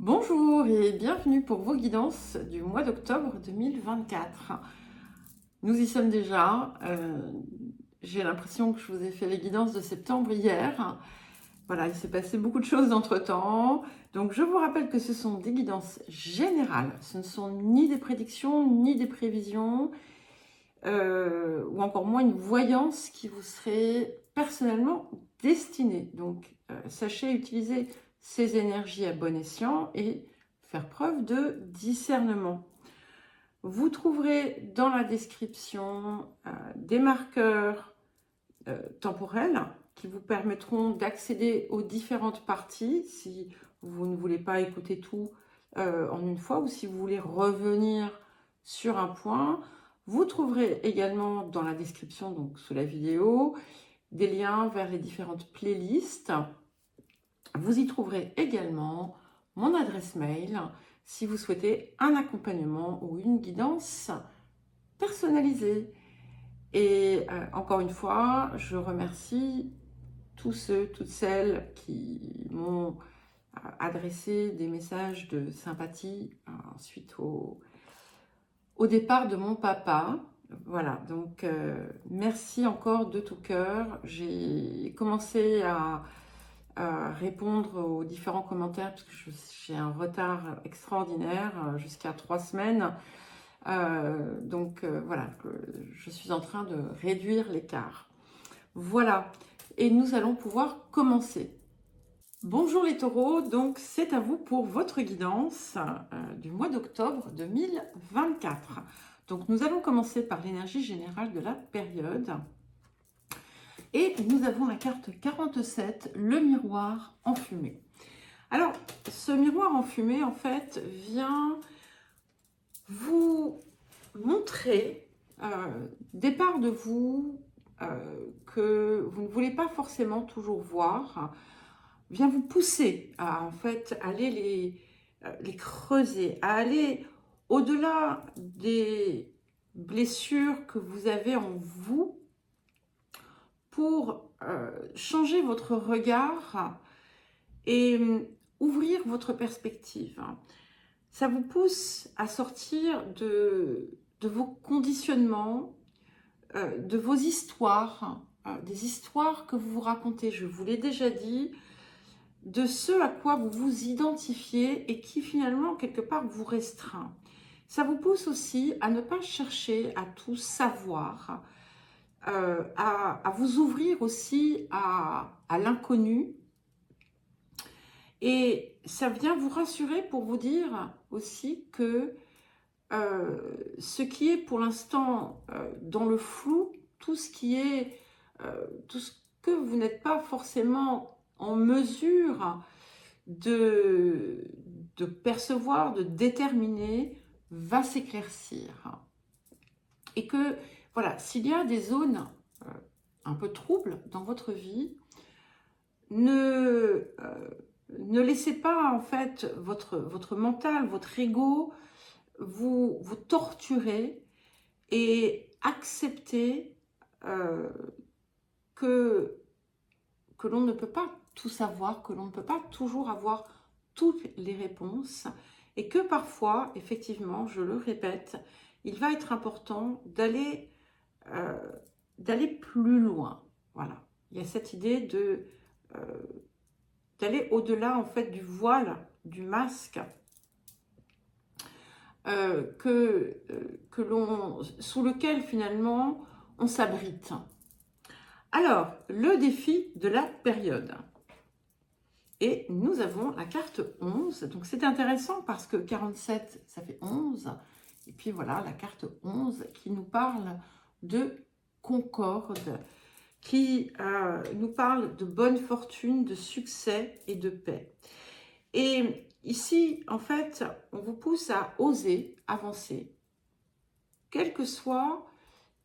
Bonjour et bienvenue pour vos guidances du mois d'octobre 2024. Nous y sommes déjà. J'ai l'impression que je vous ai fait les guidances de septembre hier. Voilà, il s'est passé beaucoup de choses entre-temps. Donc je vous rappelle que ce sont des guidances générales. Ce ne sont ni des prédictions, ni des prévisions, ou encore moins une voyance qui vous serait personnellement destinée. Donc sachez utiliser ces énergies à bon escient et faire preuve de discernement. Vous trouverez dans la description des marqueurs temporels qui vous permettront d'accéder aux différentes parties si vous ne voulez pas écouter tout en une fois ou si vous voulez revenir sur un point. Vous trouverez également dans la description, donc sous la vidéo, des liens vers les différentes playlists. Vous y trouverez également mon adresse mail si vous souhaitez un accompagnement ou une guidance personnalisée. Et encore une fois, je remercie tous ceux, toutes celles qui m'ont adressé des messages de sympathie suite au départ de mon papa. Voilà, donc merci encore de tout cœur. J'ai commencé à répondre aux différents commentaires parce que j'ai un retard extraordinaire, jusqu'à 3 semaines. Donc voilà, je suis en train de réduire l'écart. Voilà, et nous allons pouvoir commencer. Bonjour les taureaux, donc c'est à vous pour votre guidance du mois d'octobre 2024. Donc nous allons commencer par l'énergie générale de la période. Et nous avons la carte 47, le miroir enfumé. Alors, ce miroir enfumé, en fait, vient vous montrer des parts de vous que vous ne voulez pas forcément toujours voir, vient vous pousser à, en fait, aller les creuser, à aller au-delà des blessures que vous avez en vous, pour changer votre regard et ouvrir votre perspective. Ça vous pousse à sortir de vos conditionnements, de vos histoires, des histoires que vous vous racontez, je vous l'ai déjà dit, de ce à quoi vous vous identifiez et qui finalement quelque part vous restreint. Ça vous pousse aussi à ne pas chercher à tout savoir, à vous ouvrir aussi à l'inconnu. Et ça vient vous rassurer pour vous dire aussi que ce qui est pour l'instant dans le flou, tout ce que vous n'êtes pas forcément en mesure de percevoir, de déterminer, va s'éclaircir. Et que, voilà, s'il y a des zones un peu troubles dans votre vie, ne laissez pas, en fait, votre mental, votre ego, vous torturer et accepter que l'on ne peut pas tout savoir, que l'on ne peut pas toujours avoir toutes les réponses et que parfois, effectivement, je le répète, il va être important d'aller plus loin. Voilà. Il y a cette idée d'aller au-delà, en fait, du voile, du masque sous lequel finalement on s'abrite. Alors, le défi de la période. Et nous avons la carte 11. Donc c'est intéressant parce que 47, ça fait 11. Et puis voilà, la carte 11 qui nous parle de concorde, qui nous parle de bonne fortune, de succès et de paix. Et ici, en fait, on vous pousse à oser avancer, quelles que soient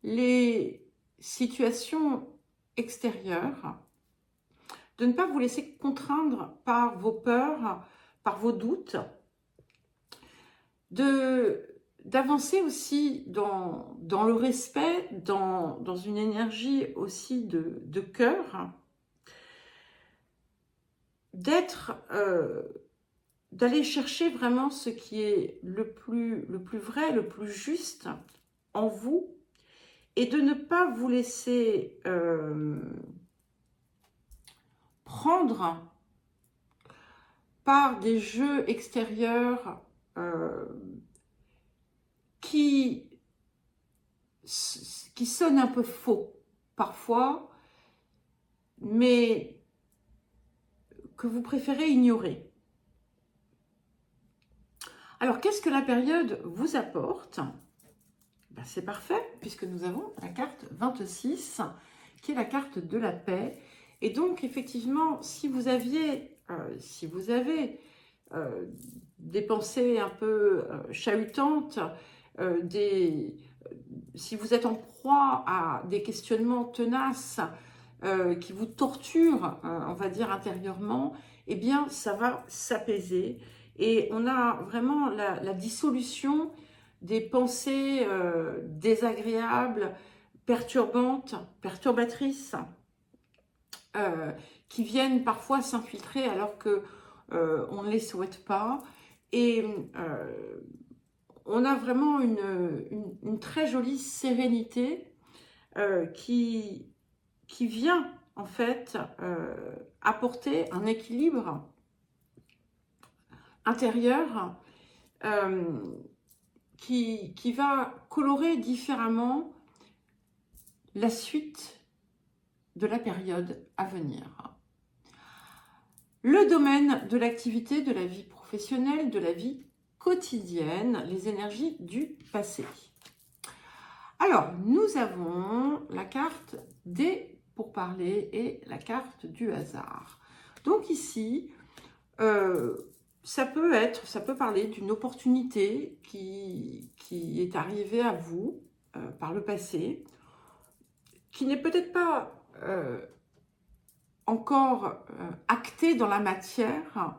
les situations extérieures, de ne pas vous laisser contraindre par vos peurs, par vos doutes, d'avancer aussi dans le respect, dans une énergie aussi de cœur, d'être d'aller chercher vraiment ce qui est le plus vrai, le plus juste en vous, et de ne pas vous laisser prendre par des jeux extérieurs qui sonnent un peu faux parfois, mais que vous préférez ignorer. Alors, qu'est-ce que la période vous apporte? Ben, c'est parfait, puisque nous avons la carte 26, qui est la carte de la paix. Et donc, effectivement, si vous avez des pensées un peu chahutantes, si vous êtes en proie à des questionnements tenaces qui vous torturent, on va dire intérieurement, eh bien, ça va s'apaiser. Et on a vraiment la dissolution des pensées désagréables, perturbantes, perturbatrices, qui viennent parfois s'infiltrer alors que on ne les souhaite pas. Et on a vraiment une très jolie sérénité qui vient en fait apporter un équilibre intérieur qui va colorer différemment la suite de la période à venir. Le domaine de l'activité, de la vie professionnelle, de la vie quotidienne, les énergies du passé. Alors, nous avons la carte des pourparlers et la carte du hasard. Donc ici, ça peut parler d'une opportunité qui est arrivée à vous par le passé, qui n'est peut-être pas encore actée dans la matière,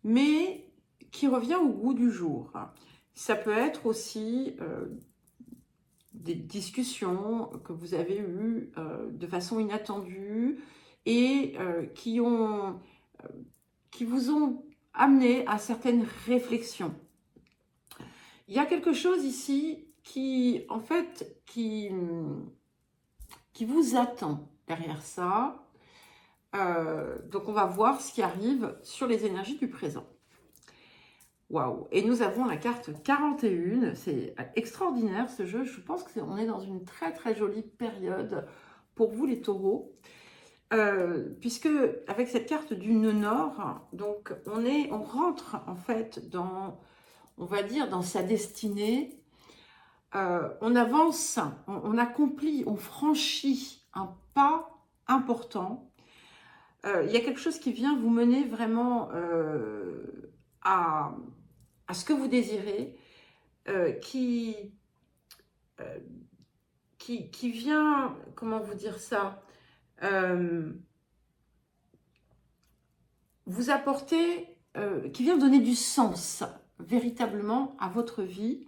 mais qui revient au goût du jour. Ça peut être aussi des discussions que vous avez eues de façon inattendue et qui vous ont amené à certaines réflexions. Il y a quelque chose ici qui vous attend derrière ça. Donc on va voir ce qui arrive sur les énergies du présent. Waouh! Et nous avons la carte 41. C'est extraordinaire ce jeu. Je pense qu'on est dans une très très jolie période pour vous les taureaux. Puisque avec cette carte du nœud nord, donc on rentre en fait dans, on va dire, dans sa destinée. On avance, on accomplit, on franchit un pas important. Il y a quelque chose qui vient vous mener vraiment à ce que vous désirez, qui vient, comment vous dire ça, vous apporter, qui vient donner du sens véritablement à votre vie.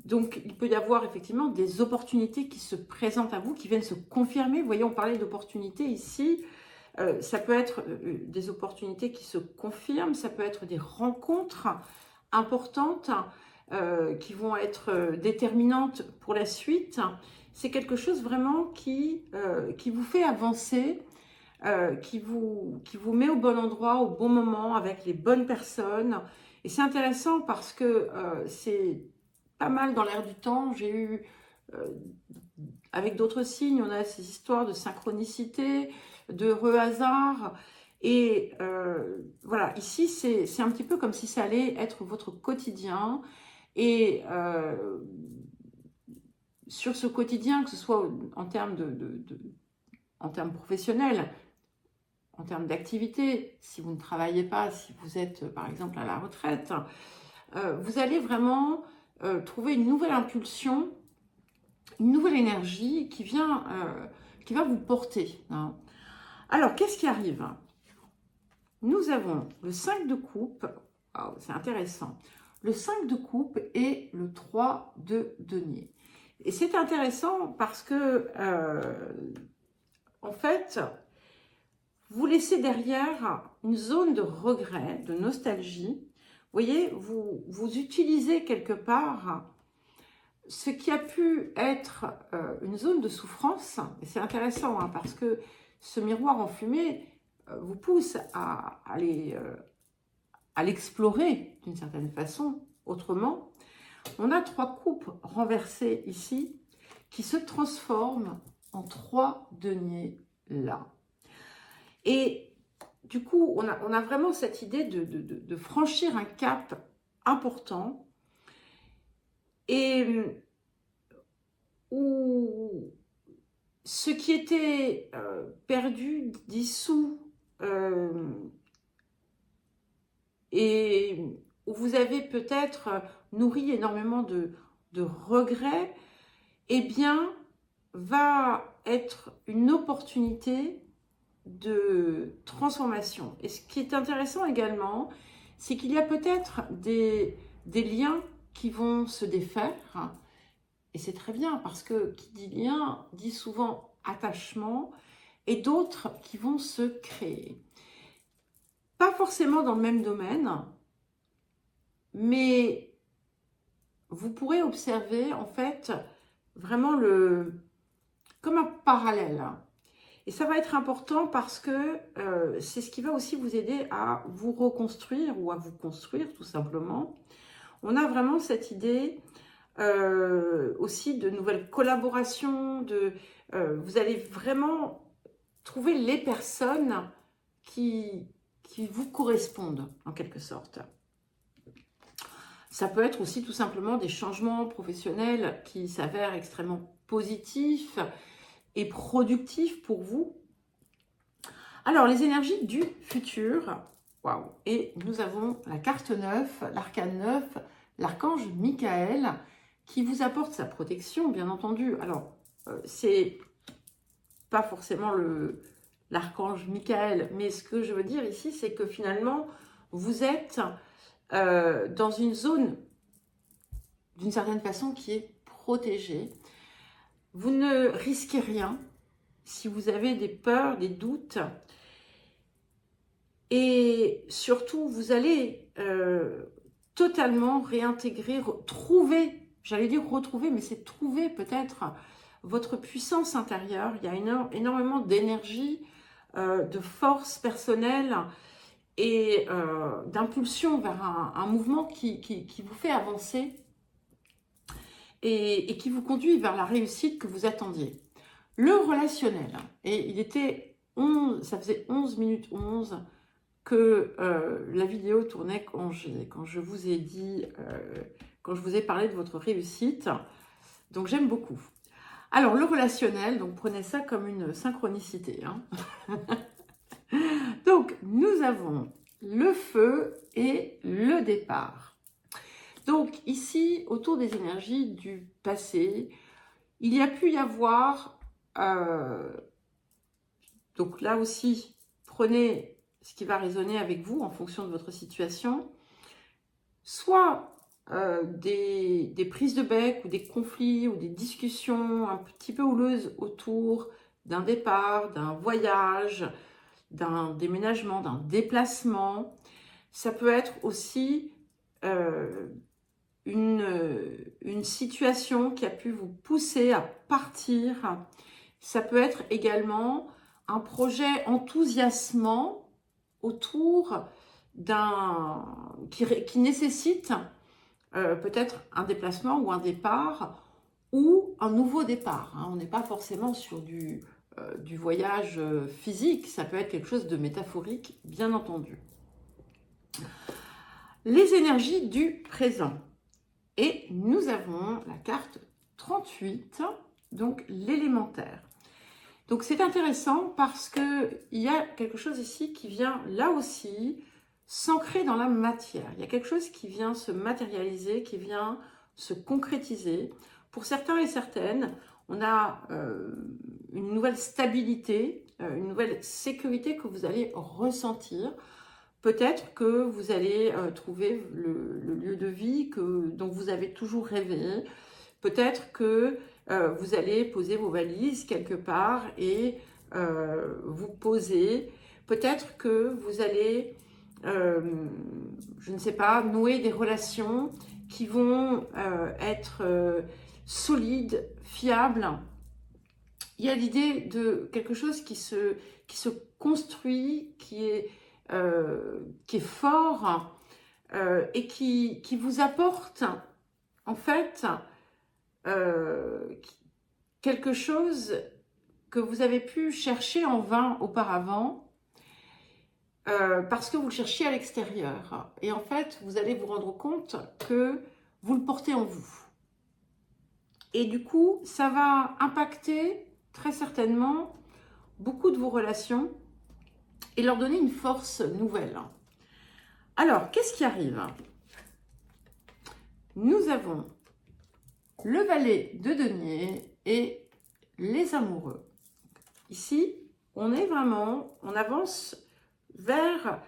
Donc il peut y avoir effectivement des opportunités qui se présentent à vous, qui viennent se confirmer. Vous voyez, on parlait d'opportunités ici. Ça peut être des opportunités qui se confirment, ça peut être des rencontres importantes qui vont être déterminantes pour la suite. C'est quelque chose vraiment qui vous fait avancer, qui vous met au bon endroit, au bon moment, avec les bonnes personnes. Et c'est intéressant parce que c'est pas mal dans l'air du temps. J'ai eu, avec d'autres signes, on a ces histoires de synchronicité, d'heureux hasard. Et voilà, ici, c'est un petit peu comme si ça allait être votre quotidien. Et sur ce quotidien, que ce soit en termes en termes professionnels, en termes d'activité, si vous ne travaillez pas, si vous êtes par exemple à la retraite, vous allez vraiment trouver une nouvelle impulsion, une nouvelle énergie qui va vous porter. Hein. Alors, qu'est-ce qui arrive? Nous avons le 5 de coupe, oh, c'est intéressant, le 5 de coupe et le 3 de denier. Et c'est intéressant parce que, en fait, vous laissez derrière une zone de regret, de nostalgie. Vous voyez, vous utilisez quelque part ce qui a pu être une zone de souffrance. Et c'est intéressant hein, parce que ce miroir en fumée vous pousse à l'explorer d'une certaine façon, autrement. On a 3 coupes renversées ici qui se transforment en 3 deniers là. Et du coup, on a vraiment cette idée de franchir un cap important et où ce qui était perdu, dissous, et où vous avez peut-être nourri énormément de regrets, eh bien, va être une opportunité de transformation. Et ce qui est intéressant également, c'est qu'il y a peut-être des liens qui vont se défaire. Et c'est très bien parce que qui dit lien dit souvent attachement et d'autres qui vont se créer. Pas forcément dans le même domaine, mais vous pourrez observer en fait vraiment comme un parallèle. Et ça va être important parce que c'est ce qui va aussi vous aider à vous reconstruire ou à vous construire tout simplement. On a vraiment cette idée aussi de nouvelles collaborations, vous allez vraiment trouver les personnes qui vous correspondent en quelque sorte. Ça peut être aussi tout simplement des changements professionnels qui s'avèrent extrêmement positifs et productifs pour vous. Alors, les énergies du futur. Waouh! Et nous avons la carte 9, l'arcane 9, l'archange Michael, qui vous apporte sa protection, bien entendu. Alors, c'est pas forcément l'archange Michael, mais ce que je veux dire ici, c'est que finalement, vous êtes dans une zone, d'une certaine façon, qui est protégée. Vous ne risquez rien si vous avez des peurs, des doutes. Et surtout, vous allez totalement réintégrer, trouver, j'allais dire retrouver, mais c'est trouver peut-être votre puissance intérieure. Il y a énormément d'énergie, de force personnelle et d'impulsion vers un mouvement qui vous fait avancer et qui vous conduit vers la réussite que vous attendiez. Le relationnel, et il était 11, ça faisait 11 minutes 11 que la vidéo tournait quand je vous ai dit, quand je vous ai parlé de votre réussite. Donc j'aime beaucoup. Alors le relationnel, donc prenez ça comme une synchronicité. Hein. Donc nous avons le feu et le départ. Donc ici, autour des énergies du passé, il y a pu y avoir, donc là aussi, prenez ce qui va résonner avec vous en fonction de votre situation, soit des prises de bec ou des conflits ou des discussions un petit peu houleuses autour d'un départ, d'un voyage, d'un déménagement, d'un déplacement. Ça peut être aussi une situation qui a pu vous pousser à partir. Ça peut être également un projet enthousiasmant autour qui nécessite peut-être un déplacement ou un départ ou un nouveau départ. Hein. On n'est pas forcément sur du voyage physique, ça peut être quelque chose de métaphorique, bien entendu. Les énergies du présent. Et nous avons la carte 38, donc l'élémentaire. Donc c'est intéressant parce qu'il y a quelque chose ici qui vient là aussi s'ancrer dans la matière. Il y a quelque chose qui vient se matérialiser, qui vient se concrétiser. Pour certains et certaines, on a une nouvelle stabilité, une nouvelle sécurité que vous allez ressentir. Peut-être que vous allez trouver le lieu de vie dont vous avez toujours rêvé. Peut-être que vous allez poser vos valises quelque part et vous poser. peut-être que vous allez, je ne sais pas, nouer des relations qui vont être solides, fiables. Il y a l'idée de quelque chose qui se construit, qui est fort et qui vous apporte en fait quelque chose que vous avez pu chercher en vain auparavant parce que vous le cherchiez à l'extérieur. Et en fait, vous allez vous rendre compte que vous le portez en vous. Et du coup, ça va impacter très certainement beaucoup de vos relations et leur donner une force nouvelle. Alors, qu'est-ce qui arrive? Nous avons le valet de denier et les amoureux. Ici, on est vraiment, on avance vers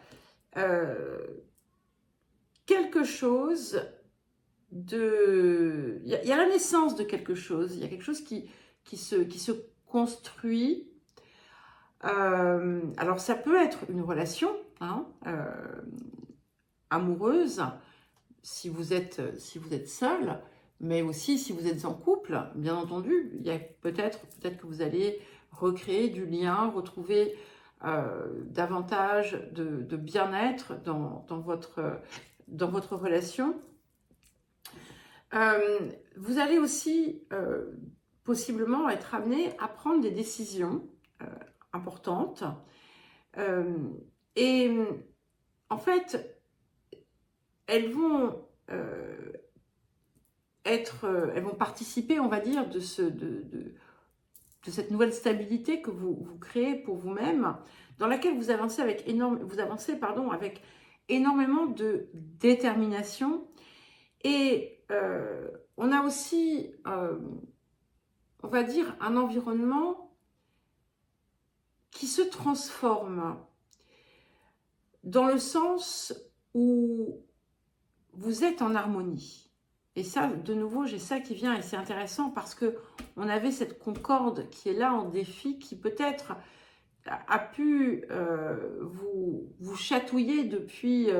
quelque chose de... Il y a la naissance de quelque chose, il y a quelque chose qui se construit. Alors, ça peut être une relation amoureuse, si vous êtes seul, mais aussi si vous êtes en couple, bien entendu. Il y a peut-être que vous allez recréer du lien, retrouver davantage de bien-être dans votre relation. Vous allez aussi possiblement être amené à prendre des décisions importantes. Et en fait, elles vont elles vont participer, on va dire, de cette nouvelle stabilité que vous créez pour vous-même, dans laquelle vous avancez avec énormément de détermination. Et on a aussi, on va dire, un environnement qui se transforme dans le sens où vous êtes en harmonie. Et ça, de nouveau, j'ai ça qui vient et c'est intéressant parce que on avait cette concorde qui est là en défi, qui peut-être a pu vous chatouiller depuis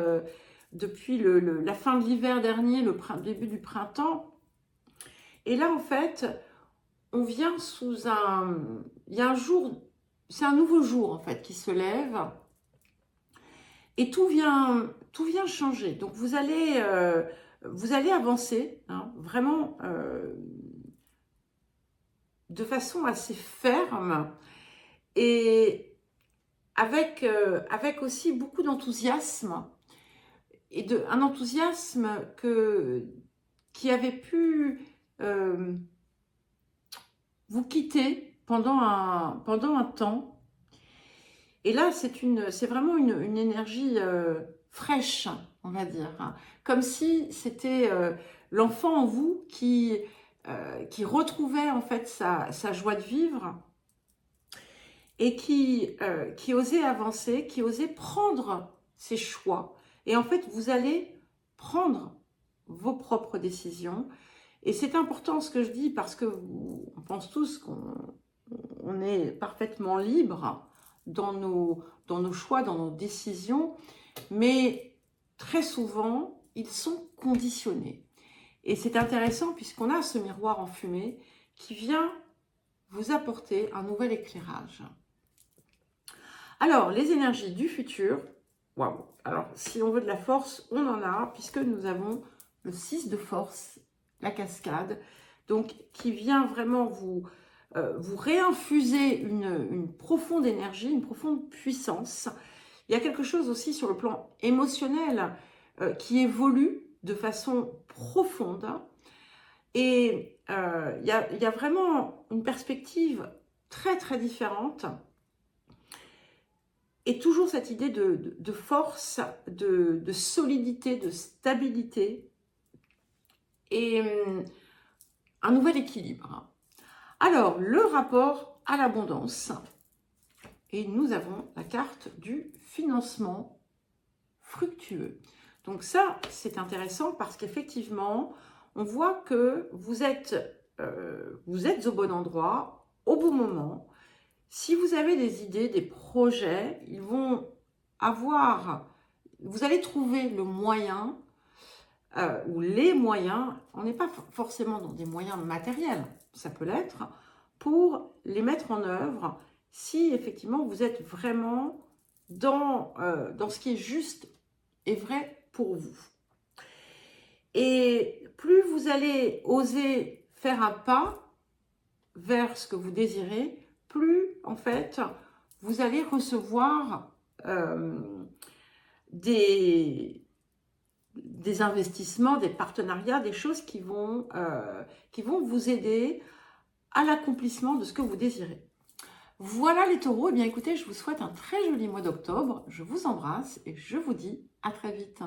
la fin de l'hiver dernier, le début du printemps. Et là, en fait, on vient sous il y a un jour, c'est un nouveau jour en fait qui se lève et tout vient changer. Donc vous allez avancer, vraiment de façon assez ferme et avec aussi beaucoup d'enthousiasme et un enthousiasme qui avait pu vous quitter pendant un temps. Et là, c'est vraiment une énergie fraîche, on va dire. Comme si c'était l'enfant en vous qui retrouvait en fait sa joie de vivre et qui osait avancer, qui osait prendre ses choix. Et en fait, vous allez prendre vos propres décisions. Et c'est important ce que je dis parce que on pense tous qu'on est parfaitement libre dans nos choix, dans nos décisions, mais très souvent, ils sont conditionnés. Et c'est intéressant puisqu'on a ce miroir en fumée qui vient vous apporter un nouvel éclairage. Alors, les énergies du futur, waouh! Alors, si on veut de la force, on en a, puisque nous avons le 6 de force, la cascade, donc qui vient vraiment vous réinfuser une profonde énergie, une profonde puissance. Il y a quelque chose aussi sur le plan émotionnel qui évolue de façon profonde. Et il y a vraiment une perspective très très différente. Et toujours cette idée de force, de solidité, de stabilité et un nouvel équilibre. Alors, le rapport à l'abondance. Et nous avons la carte du financement fructueux. Donc ça, c'est intéressant parce qu'effectivement, on voit que vous êtes au bon endroit, au bon moment. Si vous avez des idées, des projets, vous allez trouver le moyen ou les moyens, on n'est pas forcément dans des moyens matériels, ça peut l'être, pour les mettre en œuvre si effectivement vous êtes vraiment dans ce qui est juste et vrai pour vous. Et plus vous allez oser faire un pas vers ce que vous désirez, plus en fait vous allez recevoir des investissements, des partenariats, des choses qui vont vous aider à l'accomplissement de ce que vous désirez. Voilà les taureaux, eh bien écoutez, je vous souhaite un très joli mois d'octobre, je vous embrasse et je vous dis à très vite.